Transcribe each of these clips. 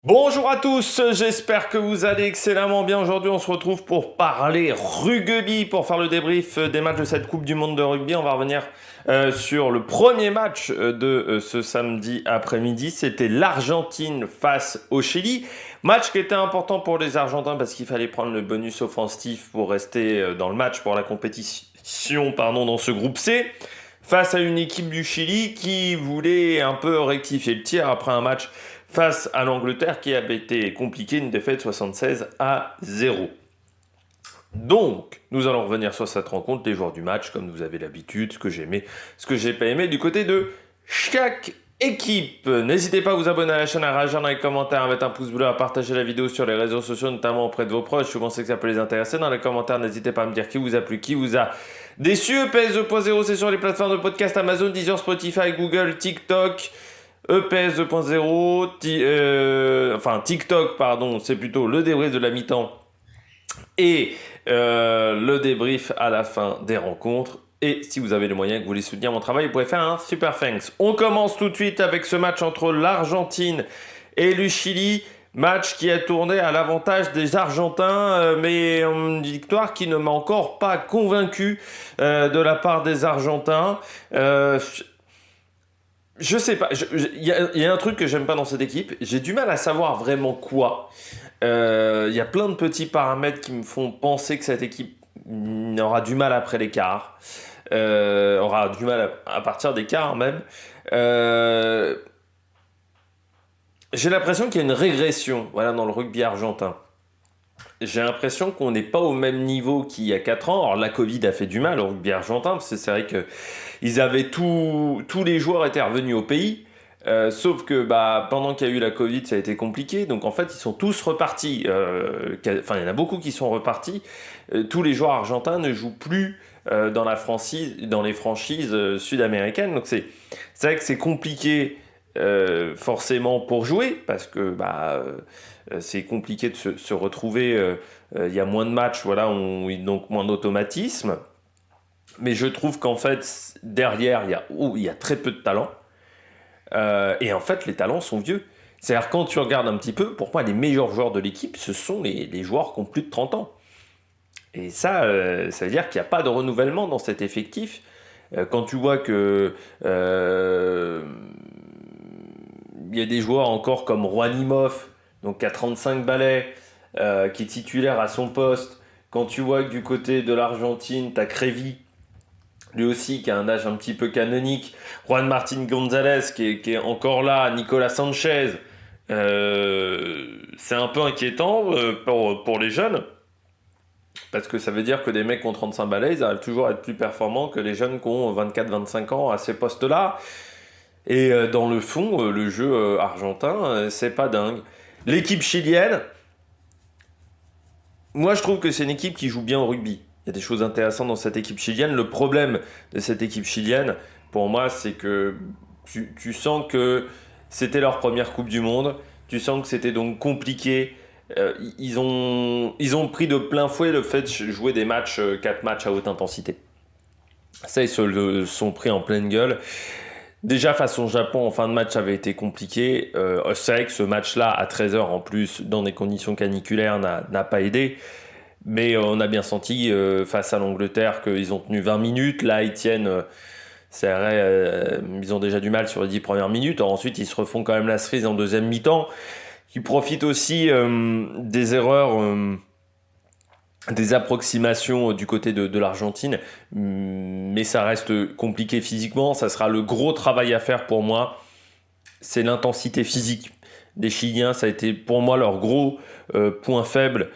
Bonjour à tous, j'espère que vous allez excellemment bien. Aujourd'hui, on se retrouve pour parler rugby, pour faire le débrief des matchs de cette Coupe du Monde de rugby. On va revenir sur le premier match de ce samedi après-midi. C'était l'Argentine face au Chili. Match qui était important pour les Argentins parce qu'il fallait prendre le bonus offensif pour rester dans le match, pour la compétition, dans ce groupe C. Face à une équipe du Chili qui voulait un peu rectifier le tir après un match face à l'Angleterre qui avait été compliqué, une défaite 76-0. Donc, nous allons revenir sur cette rencontre, les joueurs du match, comme vous avez l'habitude, ce que j'ai aimé, ce que j'ai pas aimé, du côté de chaque équipe. N'hésitez pas à vous abonner à la chaîne, à réagir dans les commentaires, à mettre un pouce bleu, à partager la vidéo sur les réseaux sociaux, notamment auprès de vos proches. Si vous pensez que ça peut les intéresser, dans les commentaires, n'hésitez pas à me dire qui vous a plu, qui vous a déçu. EPS 2.0, c'est sur les plateformes de podcast Amazon, Deezer, Spotify, Google, TikTok. EPS 2.0, TikTok, c'est plutôt le débrief de la mi-temps et le débrief à la fin des rencontres. Et si vous avez les moyens que vous voulez soutenir mon travail, vous pouvez faire un super thanks. On commence tout de suite avec ce match entre l'Argentine et le Chili. Match qui a tourné à l'avantage des Argentins, mais une victoire qui ne m'a encore pas convaincu de la part des Argentins. Je sais pas, il y a un truc que j'aime pas dans cette équipe, j'ai du mal à savoir vraiment quoi. Il y a plein de petits paramètres qui me font penser que cette équipe aura du mal après l'écart, aura du mal à partir d'écart même. Euh, j'ai l'impression qu'il y a une régression dans le rugby argentin. J'ai l'impression qu'on n'est pas au même niveau qu'il y a 4 ans. Alors la Covid a fait du mal au rugby argentin, parce que c'est vrai que tous les joueurs étaient revenus au pays. Sauf que pendant qu'il y a eu la Covid, ça a été compliqué. Donc en fait, ils sont tous repartis. Il y en a beaucoup qui sont repartis. Tous les joueurs argentins ne jouent plus dans les franchises sud-américaines. Donc c'est vrai que c'est compliqué forcément pour jouer, parce que c'est compliqué de se retrouver. Il y a moins de matchs, donc moins d'automatisme. Mais je trouve qu'en fait, derrière, il y a très peu de talent. Et en fait, les talents sont vieux. C'est-à-dire, quand tu regardes un petit peu, pour moi, les meilleurs joueurs de l'équipe, ce sont les joueurs qui ont plus de 30 ans. Et ça veut dire qu'il n'y a pas de renouvellement dans cet effectif. Quand tu vois que il y a des joueurs encore comme Juanimov, donc qui a 35 balais, qui est titulaire à son poste. Quand tu vois que du côté de l'Argentine, tu as Crévi, lui aussi qui a un âge un petit peu canonique, Juan Martín González qui est encore là, Nicolas Sanchez, c'est un peu inquiétant pour les jeunes, parce que ça veut dire que des mecs qui ont 35 balais, ils arrivent toujours à être plus performants que les jeunes qui ont 24-25 ans à ces postes-là. Et dans le fond, le jeu argentin, c'est pas dingue. L'équipe chilienne, moi je trouve que c'est une équipe qui joue bien au rugby. Il y a des choses intéressantes dans cette équipe chilienne. Le problème de cette équipe chilienne, pour moi, c'est que tu sens que c'était leur première Coupe du Monde. Tu sens que c'était donc compliqué. Ils ont pris de plein fouet le fait de jouer des matchs, 4 matchs à haute intensité. Ça, ils se le sont pris en pleine gueule. Déjà, face au Japon, en fin de match, ça avait été compliqué. C'est vrai que ce match-là, à 13h en plus, dans des conditions caniculaires, n'a pas aidé. Mais on a bien senti, face à l'Angleterre, qu'ils ont tenu 20 minutes. Là, ils tiennent... c'est vrai, ils ont déjà du mal sur les 10 premières minutes. Alors, ensuite, ils se refont quand même la cerise en deuxième mi-temps. Ils profitent aussi des erreurs... des approximations du côté de l'Argentine, mais ça reste compliqué physiquement. Ça sera le gros travail à faire pour moi, c'est l'intensité physique des Chiliens. Ça a été pour moi leur gros point faible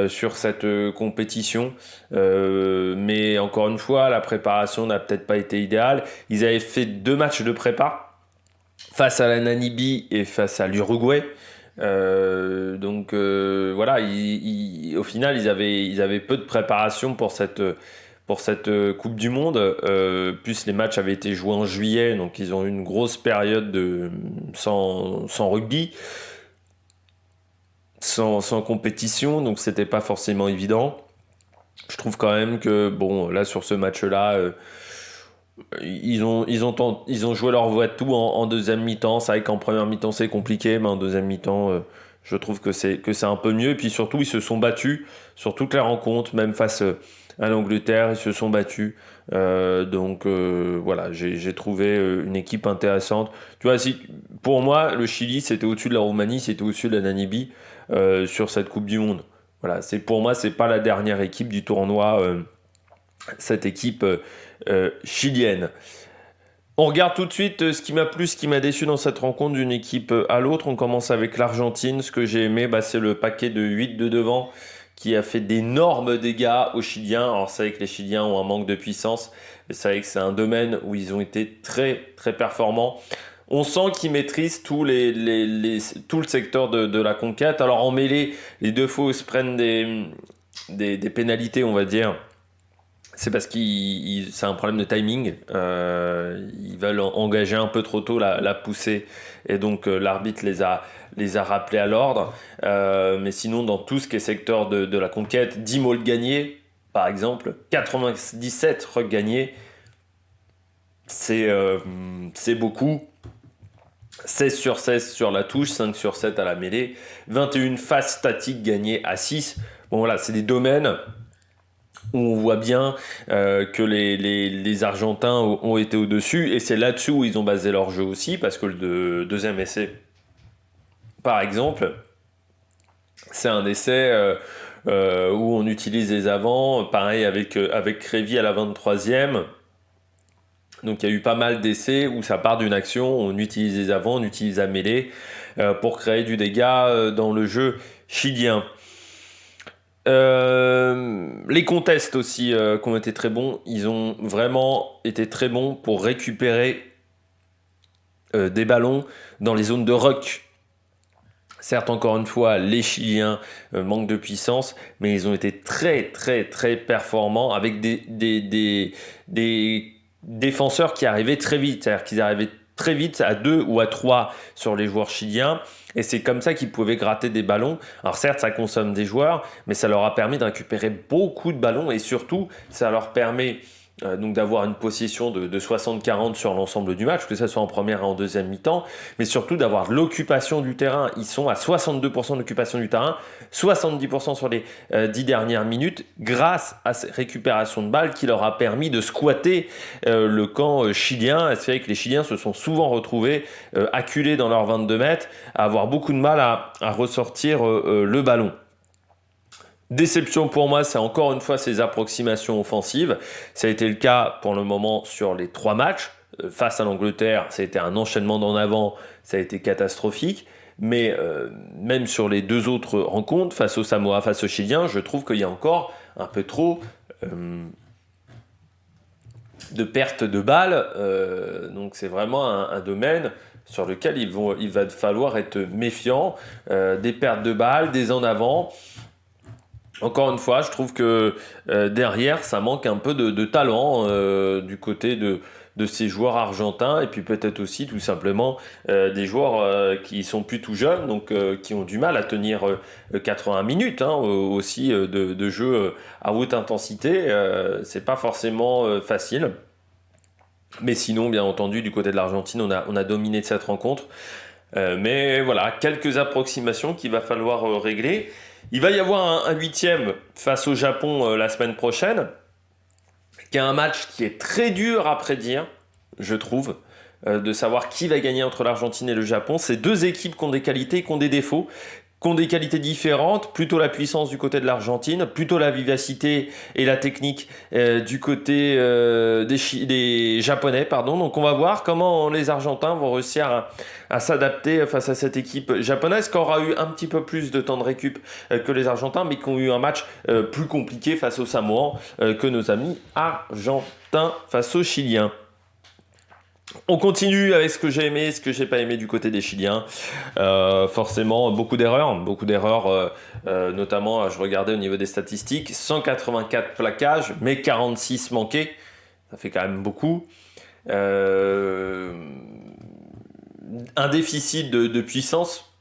sur cette compétition, mais encore une fois, la préparation n'a peut-être pas été idéale. Ils avaient fait 2 matchs de prépa face à la Namibie et face à l'Uruguay. Voilà, au final, ils avaient peu de préparation pour cette Coupe du Monde. Plus les matchs avaient été joués en juillet, donc ils ont eu une grosse période sans rugby, sans compétition, donc c'était pas forcément évident. Je trouve quand même que, bon, là, sur ce match-là, ils ont joué leur voie de tout en deuxième mi-temps. C'est vrai qu'en première mi-temps c'est compliqué, mais en deuxième mi-temps Je trouve que c'est un peu mieux. Et puis surtout, ils se sont battus sur toutes les rencontres, même face à l'Angleterre, ils se sont battus. Voilà, j'ai trouvé une équipe intéressante. Tu vois, pour moi, le Chili, c'était au-dessus de la Roumanie, c'était au-dessus de la Namibie sur cette Coupe du Monde. Voilà, pour moi, c'est pas la dernière équipe du tournoi, cette équipe chilienne. On regarde tout de suite ce qui m'a plu, ce qui m'a déçu dans cette rencontre d'une équipe à l'autre. On commence avec l'Argentine. Ce que j'ai aimé, c'est le paquet de 8 de devant qui a fait d'énormes dégâts aux Chiliens. Alors c'est vrai que les Chiliens ont un manque de puissance, mais c'est vrai que c'est un domaine où ils ont été très très performants. On sent qu'ils maîtrisent tout le secteur de la conquête. Alors en mêlée, les deux faux se prennent des pénalités, on va dire. C'est parce que c'est un problème de timing. Ils veulent engager un peu trop tôt la poussée. Et donc l'arbitre les a rappelés à l'ordre. Mais sinon, dans tout ce qui est secteur de la conquête, 10 mauls gagnés, par exemple, 97 rugs gagnés, c'est beaucoup. 16 sur 16 sur la touche, 5 sur 7 à la mêlée, 21 phases statiques gagnées à 6. Bon voilà, c'est des domaines où on voit bien que les Argentins ont été au-dessus, et c'est là-dessus où ils ont basé leur jeu aussi, parce que le deuxième essai, par exemple, c'est un essai où on utilise les avants, pareil avec Crévy à la 23e. Donc il y a eu pas mal d'essais où ça part d'une action, on utilise les avants, on utilise la mêlée pour créer du dégât dans le jeu chilien. Les contests aussi qui ont été très bons, ils ont vraiment été très bons pour récupérer des ballons dans les zones de ruck. Certes, encore une fois, les Chiliens manquent de puissance, mais ils ont été très très très performants avec des défenseurs qui arrivaient très vite, c'est-à-dire qu'ils arrivaient très vite à 2 ou à 3 sur les joueurs chiliens, et c'est comme ça qu'ils pouvaient gratter des ballons. Alors certes, ça consomme des joueurs, mais ça leur a permis de récupérer beaucoup de ballons, et surtout, ça leur permet donc d'avoir une possession de 60-40 sur l'ensemble du match, que ce soit en première et en deuxième mi-temps, mais surtout d'avoir l'occupation du terrain. Ils sont à 62% d'occupation du terrain, 70% sur les 10 dernières minutes, grâce à cette récupération de balles qui leur a permis de squatter le camp chilien. C'est vrai que les Chiliens se sont souvent retrouvés acculés dans leurs 22 mètres, à avoir beaucoup de mal à ressortir le ballon. Déception pour moi, c'est encore une fois ces approximations offensives. Ça a été le cas pour le moment sur les 3 matchs. Face à l'Angleterre, ça a été un enchaînement d'en avant, ça a été catastrophique. Mais même sur les 2 autres rencontres, face au Samoa, face aux Chiliens, je trouve qu'il y a encore un peu trop de pertes de balles. Donc c'est vraiment un domaine sur lequel il va falloir être méfiant. Des pertes de balles, des en avant. Encore une fois, je trouve que derrière, ça manque un peu de talent du côté de ces joueurs argentins, et puis peut-être aussi tout simplement des joueurs qui sont plus tout jeunes, donc qui ont du mal à tenir 80 minutes aussi de jeu à haute intensité. C'est pas forcément facile. Mais sinon, bien entendu, du côté de l'Argentine, on a dominé cette rencontre. Mais voilà, quelques approximations qu'il va falloir régler. Il va y avoir un 8e face au Japon la semaine prochaine, qui est un match qui est très dur à prédire, je trouve, de savoir qui va gagner entre l'Argentine et le Japon. C'est 2 équipes qui ont des qualités, qui ont des défauts, qui ont des qualités différentes, plutôt la puissance du côté de l'Argentine, plutôt la vivacité et la technique du côté des Japonais. Donc on va voir comment les Argentins vont réussir à s'adapter face à cette équipe japonaise, qui aura eu un petit peu plus de temps de récup que les Argentins, mais qui ont eu un match plus compliqué face aux Samoans que nos amis argentins face aux Chiliens. On continue avec ce que j'ai aimé, ce que j'ai pas aimé du côté des Chiliens. Forcément, beaucoup d'erreurs, notamment, je regardais au niveau des statistiques, 184 plaquages, mais 46 manqués. Ça fait quand même beaucoup. Un déficit de puissance.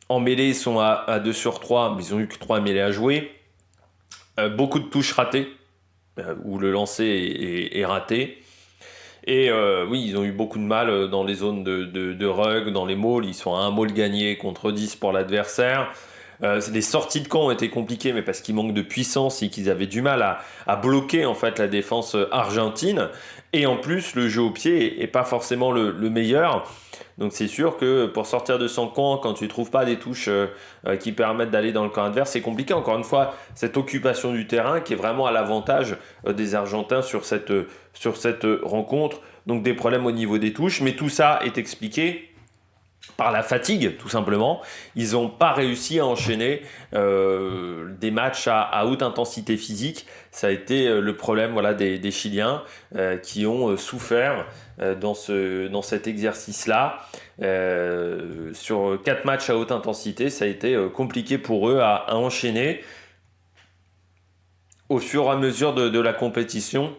En mêlée, ils sont à 2 sur 3, mais ils ont eu que 3 mêlées à jouer. Beaucoup de touches ratées, où le lancer est raté. Et oui, ils ont eu beaucoup de mal dans les zones de rug, dans les mauls. Ils sont à un maul gagné contre 10 pour l'adversaire. Les sorties de camp ont été compliquées, mais parce qu'ils manquent de puissance et qu'ils avaient du mal à bloquer en fait la défense argentine. Et en plus, le jeu au pied est pas forcément le meilleur. Donc c'est sûr que pour sortir de son camp, quand tu trouves pas des touches qui permettent d'aller dans le camp adverse, c'est compliqué. Encore une fois, cette occupation du terrain qui est vraiment à l'avantage des Argentins sur cette rencontre. Donc des problèmes au niveau des touches, mais tout ça est expliqué par la fatigue, tout simplement. Ils n'ont pas réussi à enchaîner des matchs à haute intensité physique. Ça a été le problème voilà, des Chiliens qui ont souffert dans cet exercice-là. Sur 4 matchs à haute intensité, ça a été compliqué pour eux à enchaîner. Au fur et à mesure de la compétition,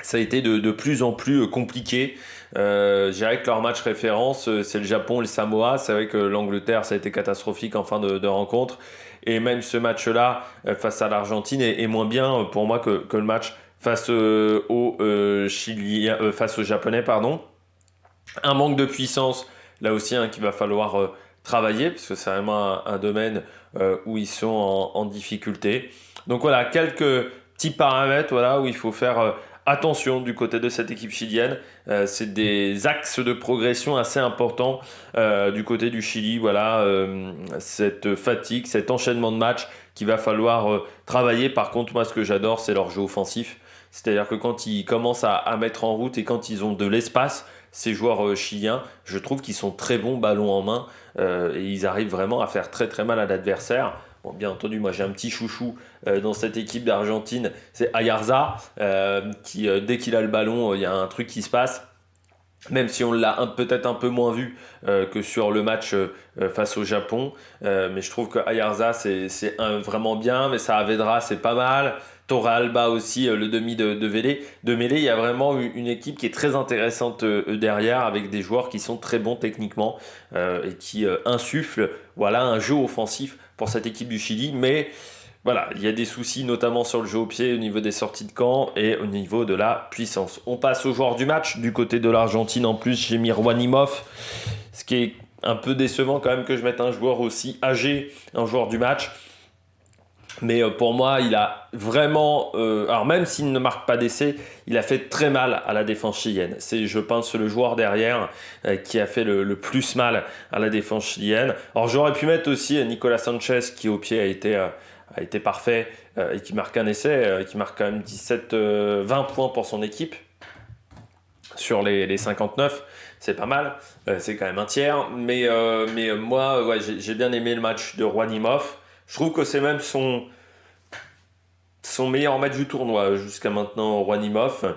ça a été de plus en plus compliqué. Je dirais que leur match référence, c'est le Japon et le Samoa. C'est vrai que l'Angleterre, ça a été catastrophique en fin de rencontre. Et même ce match-là, face à l'Argentine, est moins bien pour moi que le match face face aux Japonais, pardon. Un manque de puissance, là aussi, qu'il va falloir travailler, parce que c'est vraiment un domaine où ils sont en difficulté. Donc voilà, quelques petits paramètres voilà, où il faut faire attention du côté de cette équipe chilienne. C'est des axes de progression assez importants du côté du Chili. Voilà, cette fatigue, cet enchaînement de matchs qu'il va falloir travailler. Par contre, moi, ce que j'adore, c'est leur jeu offensif. C'est-à-dire que quand ils commencent à mettre en route et quand ils ont de l'espace, ces joueurs chiliens, je trouve qu'ils sont très bons ballon en main et ils arrivent vraiment à faire très très mal à l'adversaire. Bon, bien entendu, moi j'ai un petit chouchou dans cette équipe d'Argentine, c'est Ayarza, qui dès qu'il a le ballon, il y a un truc qui se passe. Même si on l'a peut-être un peu moins vu que sur le match face au Japon. Mais je trouve que Ayarza, c'est vraiment bien. Mais Saavedra, c'est pas mal. Torrealba aussi, le demi de mêlée. Il y a vraiment une équipe qui est très intéressante derrière, avec des joueurs qui sont très bons techniquement et qui insufflent voilà, un jeu offensif pour cette équipe du Chili. Mais voilà, il y a des soucis notamment sur le jeu au pied au niveau des sorties de camp et au niveau de la puissance. On passe au joueur du match. Du côté de l'Argentine, en plus, j'ai mis Rwanimov, ce qui est un peu décevant quand même que je mette un joueur aussi âgé, un joueur du match. Mais pour moi, il a vraiment... alors même s'il ne marque pas d'essai, il a fait très mal à la défense chilienne. C'est, je pense, le joueur derrière qui a fait le plus mal à la défense chilienne. Alors j'aurais pu mettre aussi Nicolas Sanchez qui au pied a été parfait et qui marque un essai, qui marque quand même 20 points pour son équipe sur les 59. C'est pas mal, c'est quand même un tiers. Mais moi, ouais, j'ai bien aimé le match de Rwanimov. Je trouve que c'est même son meilleur match du tournoi jusqu'à maintenant, Rwanimov.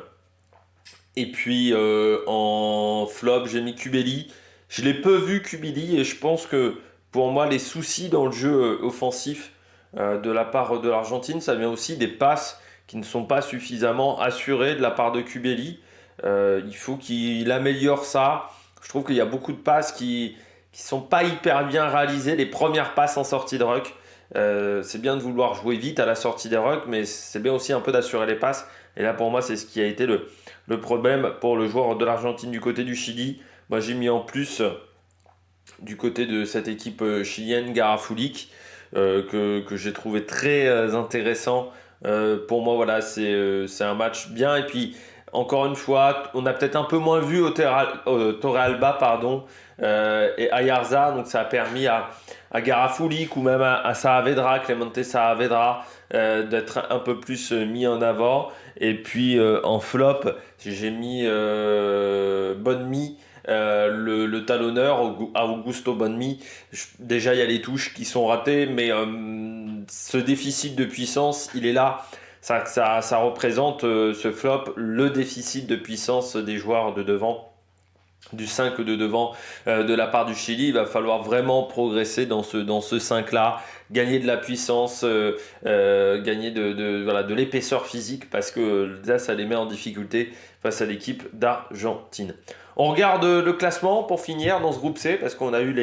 Et puis en flop, j'ai mis Kubeli. Je l'ai peu vu Kubeli et je pense que pour moi, les soucis dans le jeu offensif de la part de l'Argentine, ça vient aussi des passes qui ne sont pas suffisamment assurées de la part de Kubeli. Il faut qu'il améliore ça. Je trouve qu'il y a beaucoup de passes qui sont pas hyper bien réalisées. Les premières passes en sortie de ruck. C'est bien de vouloir jouer vite à la sortie des rucks, mais c'est bien aussi un peu d'assurer les passes. Et là, pour moi, c'est ce qui a été le problème pour le joueur de l'Argentine du côté du Chili. Moi, j'ai mis en plus du côté de cette équipe chilienne, Garafulik, que j'ai trouvé très intéressant. Pour moi, voilà, c'est un match bien. Et puis, encore une fois, on a peut-être un peu moins vu au Torrealba, pardon, et Ayarza, donc ça a permis à Garafulik ou même à Saavedra, Clemente Saavedra, d'être un peu plus mis en avant. Et puis en flop, j'ai mis Bonmi, le talonneur à Augusto Bonmi. Déjà, il y a les touches qui sont ratées, mais ce déficit de puissance, il est là. Ça représente ce flop, le déficit de puissance des joueurs de devant. Du 5 de devant de la part du Chili, il va falloir vraiment progresser dans ce 5-là, gagner de la puissance, gagner de l'épaisseur physique, parce que là, ça les met en difficulté face à l'équipe d'Argentine. On regarde le classement pour finir dans ce groupe C, parce qu'on a eu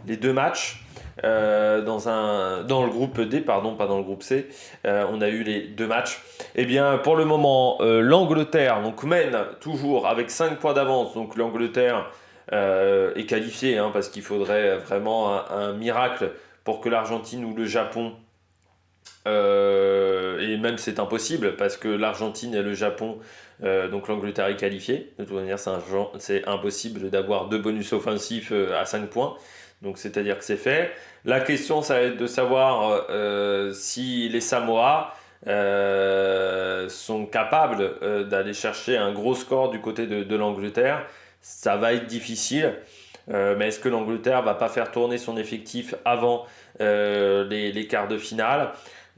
les deux matchs. dans le groupe D, pardon, pas dans le groupe C. On a eu les 2 matchs. Eh bien, pour le moment, l'Angleterre donc, mène toujours avec 5 points d'avance. Donc l'Angleterre est qualifiée hein, parce qu'il faudrait vraiment un miracle pour que l'Argentine ou le Japon et même c'est impossible parce que l'Argentine et le Japon, donc l'Angleterre est qualifiée. De toute manière, c'est impossible d'avoir 2 bonus offensifs à 5 points. Donc c'est-à-dire que c'est fait. La question, ça va être de savoir si les Samoa sont capables d'aller chercher un gros score du côté de l'Angleterre. Ça va être difficile. Mais est-ce que l'Angleterre va pas faire tourner son effectif avant les quarts de finale?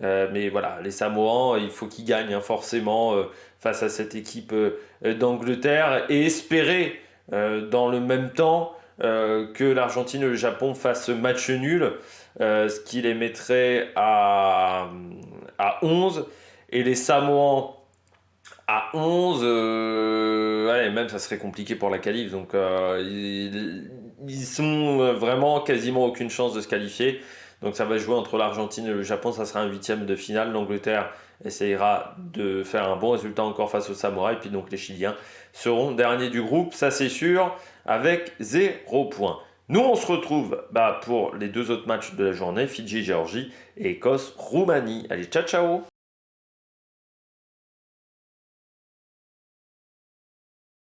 Mais voilà, les Samoans, il faut qu'ils gagnent hein, forcément face à cette équipe d'Angleterre et espérer dans le même temps que l'Argentine et le Japon fassent match nul, ce qui les mettrait à 11 et les Samoans à 11, ouais, même ça serait compliqué pour la qualif. Donc ils sont vraiment quasiment aucune chance de se qualifier. Donc ça va jouer entre l'Argentine et le Japon. Ça sera un huitième de finale. L'Angleterre essayera de faire un bon résultat encore face aux Samouraïs. Et puis donc les Chiliens seront derniers du groupe. Ça c'est sûr, avec 0 point. Nous on se retrouve pour les 2 autres matchs de la journée. Fidji-Géorgie et Écosse-Roumanie. Allez, ciao ciao!